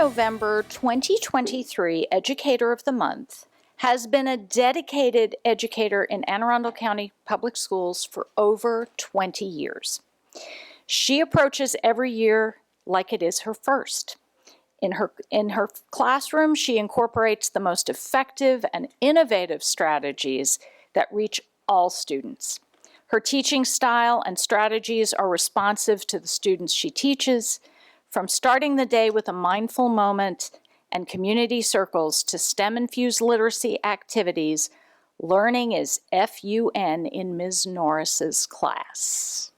November 2023 Educator of the Month has been a dedicated educator in Anne Arundel County Public Schools for over 20 years. She approaches every year like it is her first. In her classroom, she incorporates the most effective and innovative strategies that reach all students. Her teaching style and strategies are responsive to the students she teaches, from starting the day with a mindful moment and community circles to STEM-infused literacy activities. Learning is FUN in Ms. Norris's class.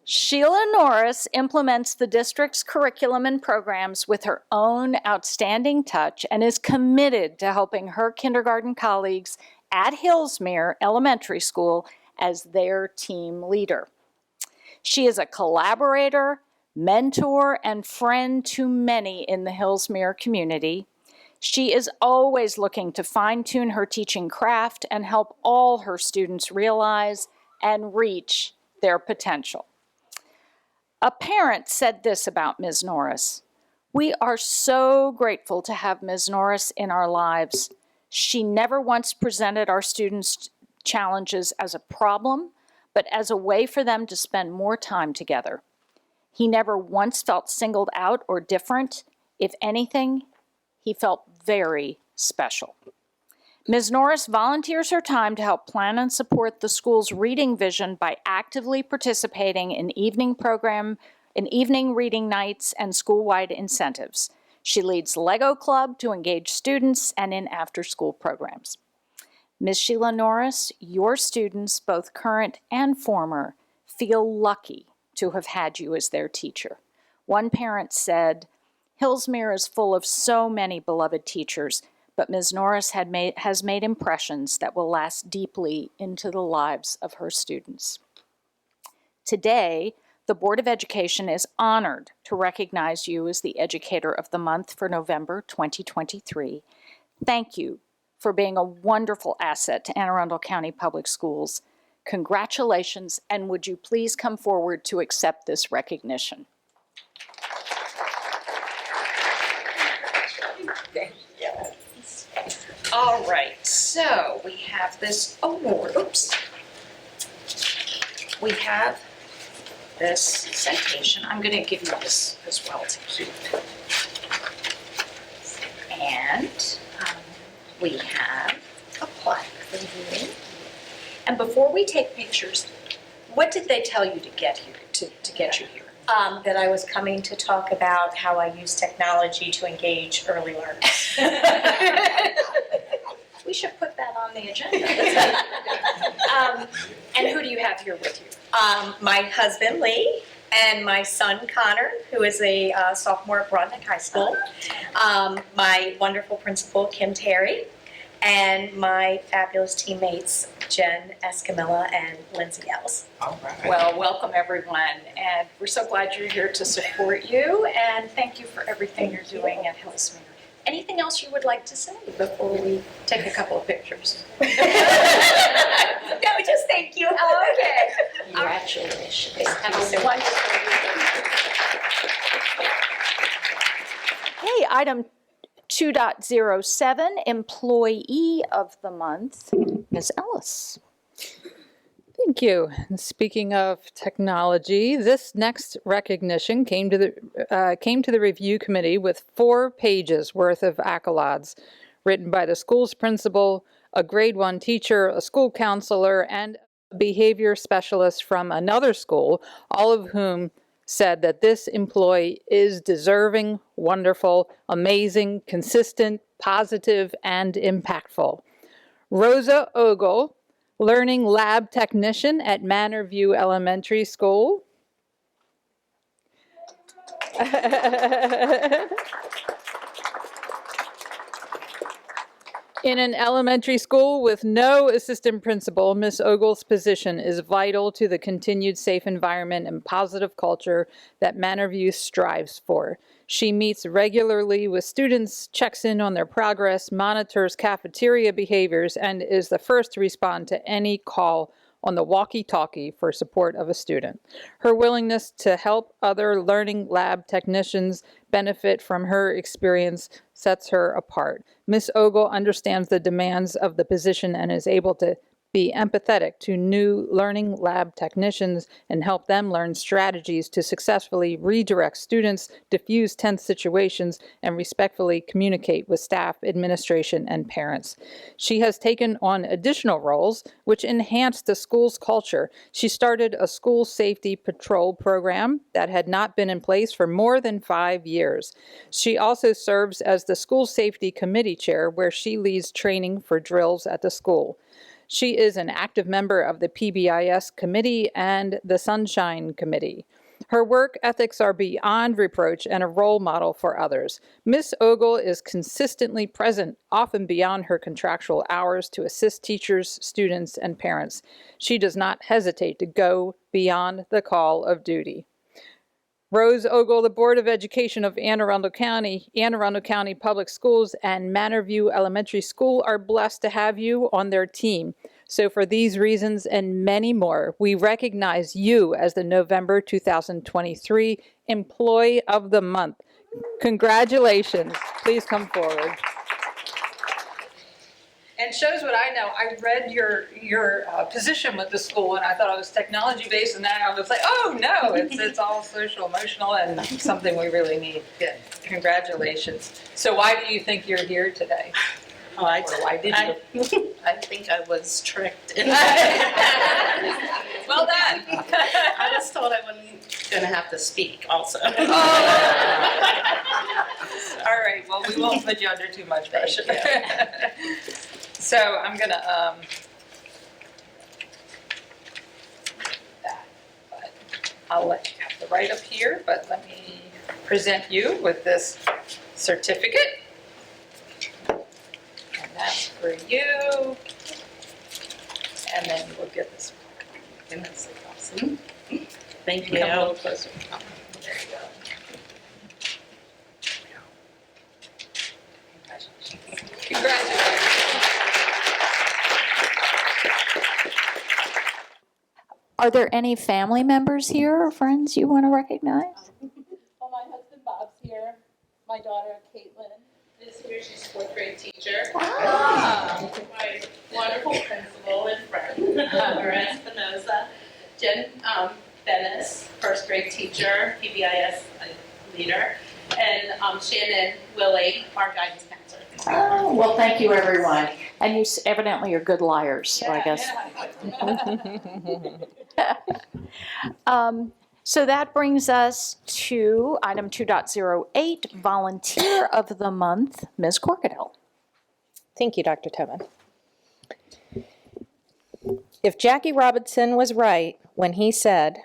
Sheila Norris implements the district's curriculum and programs with her own outstanding touch and is committed to helping her kindergarten colleagues at Hillsmere Elementary School as their team leader. She is a collaborator, mentor, and friend to many in the Hillsmere community. She is always looking to fine-tune her teaching craft and help all her students realize and reach their potential. A parent said this about Ms. Norris: "We are so grateful to have Ms. Norris in our lives. She never once presented our students' challenges as a problem, but as a way for them to spend more time together. He never once felt singled out or different. If anything, he felt very special." Ms. Norris volunteers her time to help plan and support the school's reading vision by actively participating in evening reading nights and school-wide incentives. She leads Lego Club to engage students and in after-school programs. Ms. Sheila Norris, your students, both current and former, feel lucky to have had you as their teacher. One parent said, "Hillsmere is full of so many beloved teachers, but Ms. Norris has made impressions that will last deeply into the lives of her students." Today, the Board of Education is honored to recognize you as the Educator of the Month for November 2023. Thank you for being a wonderful asset to Anne Arundel County Public Schools. Congratulations, and would you please come forward to accept this recognition? All right, so we have this award. Oops. We have this citation. I'm going to give you this as well to keep. And we have a plaque for you. And before we take pictures, what did they tell you to get here, to get you here? That I was coming to talk about how I use technology to engage early learners. We should put that on the agenda. And who do you have here with you? My husband, Lee, and my son, Connor, who is a sophomore at Broadneck High School. My wonderful principal, Kim Terry, and my fabulous teammates, Jen Escamilla and Lindsay Ells. All right. Well, welcome everyone, and we're so glad you're here to support you, and thank you for everything you're doing at Hillsmere. Anything else you would like to say before we take a couple of pictures? No, just thank you. Oh, okay. Congratulations. Have a wonderful weekend. Okay, item 2.07, Employee of the Month, Ms. Ellis. Thank you. And speaking of technology, this next recognition came to the review committee with 4 pages worth of accolades written by the school's principal, a grade 1 teacher, a school counselor, and a behavior specialist from another school, all of whom said that this employee is deserving, wonderful, amazing, consistent, positive, and impactful. Rosa Ogle, Learning Lab Technician at Manor View Elementary School. In an elementary school with no assistant principal, Ms. Ogle's position is vital to the continued safe environment and positive culture that Manor View strives for. She meets regularly with students, checks in on their progress, monitors cafeteria behaviors, and is the first to respond to any call on the walkie-talkie for support of a student. Her willingness to help other learning lab technicians benefit from her experience sets her apart. Ms. Ogle understands the demands of the position and is able to be empathetic to new learning lab technicians and help them learn strategies to successfully redirect students, diffuse tense situations, and respectfully communicate with staff, administration, and parents. She has taken on additional roles which enhance the school's culture. She started a school safety patrol program that had not been in place for more than 5 years. She also serves as the school safety committee chair, where she leads training for drills at the school. She is an active member of the PBIS committee and the Sunshine Committee. Her work ethics are beyond reproach and a role model for others. Ms. Ogle is consistently present, often beyond her contractual hours, to assist teachers, students, and parents. She does not hesitate to go beyond the call of duty. Rose Ogle, the Board of Education of Anne Arundel County Public Schools, and Manor View Elementary School are blessed to have you on their team. So for these reasons and many more, we recognize you as the November 2023 Employee of the Month. Congratulations. Please come forward. And shows what I know. I read your position with the school, and I thought it was technology based, and then I was like, oh no, it's all social, emotional, and something we really need. Good. Congratulations. So why do you think you're here today? Oh, Or why did you? I think I was tricked. Well done. I was told I wasn't going to have to speak also. Oh. All right. Well, we won't put you under too much pressure. So I'm gonna but I'll let you have the right up here, but let me present you with this certificate. And that's for you. And then you will get this one. And that's awesome. Thank Come a little you. closer. Oh, there you go. Congratulations. Are there any family members here or friends you want to recognize? Well, my husband Bob's here. My daughter Caitlin is here. She's fourth grade teacher. Ah. My wonderful principal and friend, Maria Espinoza. Jen Dennis, first grade teacher, PBIS leader. And Shannon Willie, our guidance counselor. Oh, well, thank you, everyone. And you evidently are good liars, so I guess. So that brings us to item 2.08, Volunteer of the Month, Ms. Corkadell. Thank you, Dr. Tobin. If Jackie Robinson was right when he said,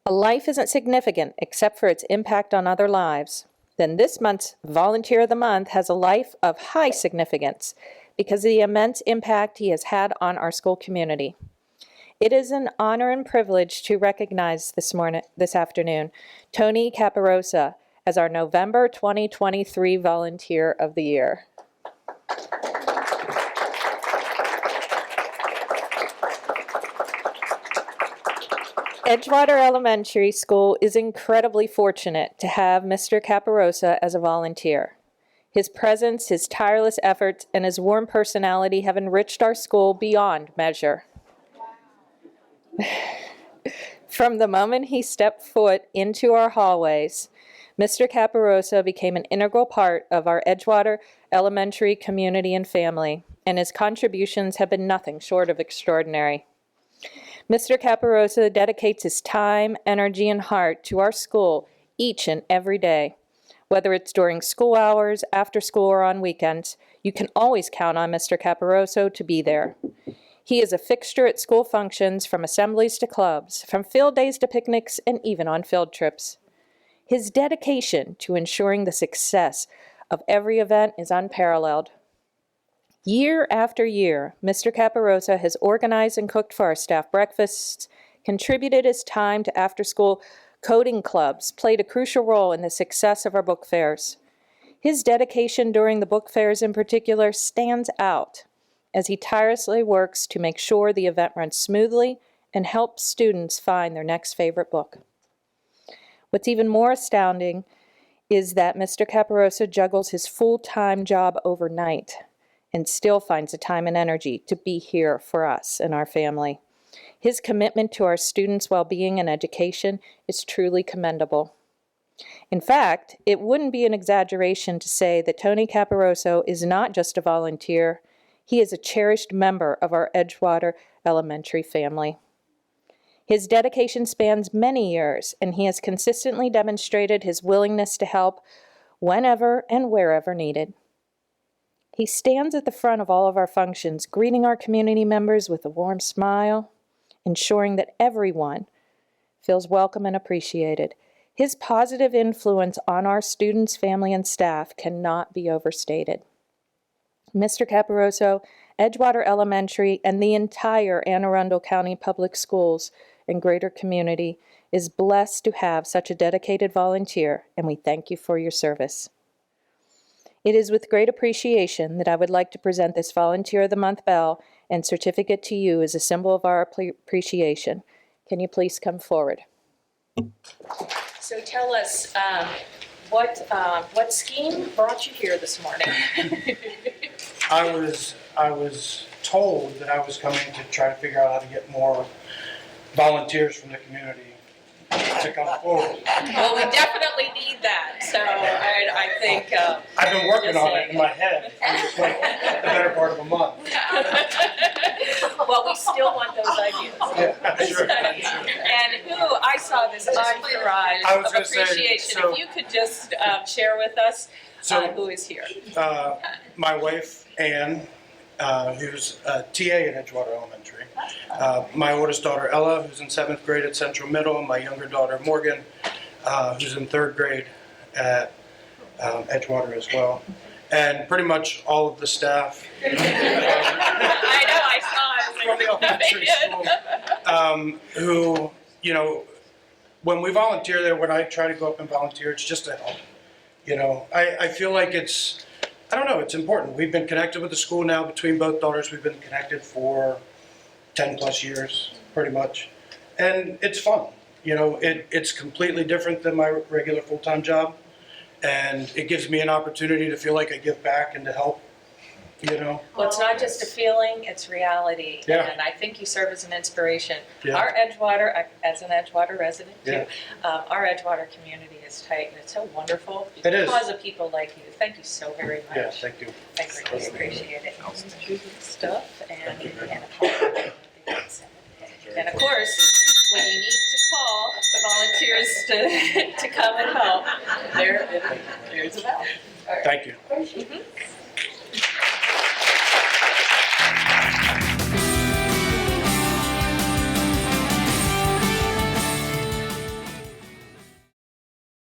"A life isn't significant except for its impact on other lives," then this month's Volunteer of the Month has a life of high significance because of the immense impact he has had on our school community. It is an honor and privilege to recognize this afternoon, Tony Caparosa as our November 2023 Volunteer of the Year. Edgewater Elementary School is incredibly fortunate to have Mr. Caparosa as a volunteer. His presence, his tireless efforts, and his warm personality have enriched our school beyond measure. From the moment he stepped foot into our hallways, Mr. Caparosa became an integral part of our Edgewater Elementary community and family, and his contributions have been nothing short of extraordinary. Mr. Caparosa dedicates his time, energy, and heart to our school each and every day. Whether it's during school hours, after school, or on weekends, you can always count on Mr. Caparosa to be there. He is a fixture at school functions, from assemblies to clubs, from field days to picnics, and even on field trips. His dedication to ensuring the success of every event is unparalleled. Year after year, Mr. Caparosa has organized and cooked for our staff breakfasts, contributed his time to after-school coding clubs, played a crucial role in the success of our book fairs. His dedication during the book fairs in particular stands out, as he tirelessly works to make sure the event runs smoothly and helps students find their next favorite book. What's even more astounding is that Mr. Caparosa juggles his full-time job overnight and still finds the time and energy to be here for us and our family. His commitment to our students' well-being and education is truly commendable. In fact, it wouldn't be an exaggeration to say that Tony Caparoso is not just a volunteer, he is a cherished member of our Edgewater Elementary family. His dedication spans many years, and he has consistently demonstrated his willingness to help whenever and wherever needed. He stands at the front of all of our functions, greeting our community members with a warm smile, ensuring that everyone feels welcome and appreciated. His positive influence on our students, family, and staff cannot be overstated. Mr. Caparoso, Edgewater Elementary, and the entire Anne Arundel County Public Schools and greater community is blessed to have such a dedicated volunteer, and we thank you for your service. It is with great appreciation that I would like to present this Volunteer of the Month bell and certificate to you as a symbol of our appreciation. Can you please come forward? So tell us, what scheme brought you here this morning? I was told that I was coming to try to figure out how to get more volunteers from the community to come forward. Well, we definitely need that, so I think... I've been working on it in my head for like the better part of a month. Well, we still want those ideas. Yeah, sure. And who, I saw this entourage I was of gonna say, appreciation. so- If you could just share with us who is here. My wife, Ann, who's a TA at Edgewater Elementary. My oldest daughter, Ella, who's in 7th grade at Central Middle. My younger daughter, Morgan, who's in 3rd grade at Edgewater as well. And pretty much all of the staff. I know, I saw it. From the elementary school, who, you know, when we volunteer there, when I try to go up and volunteer, it's just to help. You know, I feel like it's, I don't know, it's important. We've been connected with the school now between both daughters. We've been connected for 10 plus years, pretty much. And it's fun. You know, it's completely different than my regular full-time job. And it gives me an opportunity to feel like I give back and to help, you know. Well, it's not just a feeling, it's reality. Yeah. And I think you serve as an inspiration. Yeah. Our Edgewater, as an Edgewater resident too, Yeah. our Edgewater community is tight and it's so wonderful It is. because of people like you. Thank you so very much. Yeah, thank you. I really appreciate it. Stuff and of course, when you need to call the volunteers to come and help, there's a bell. Thank you.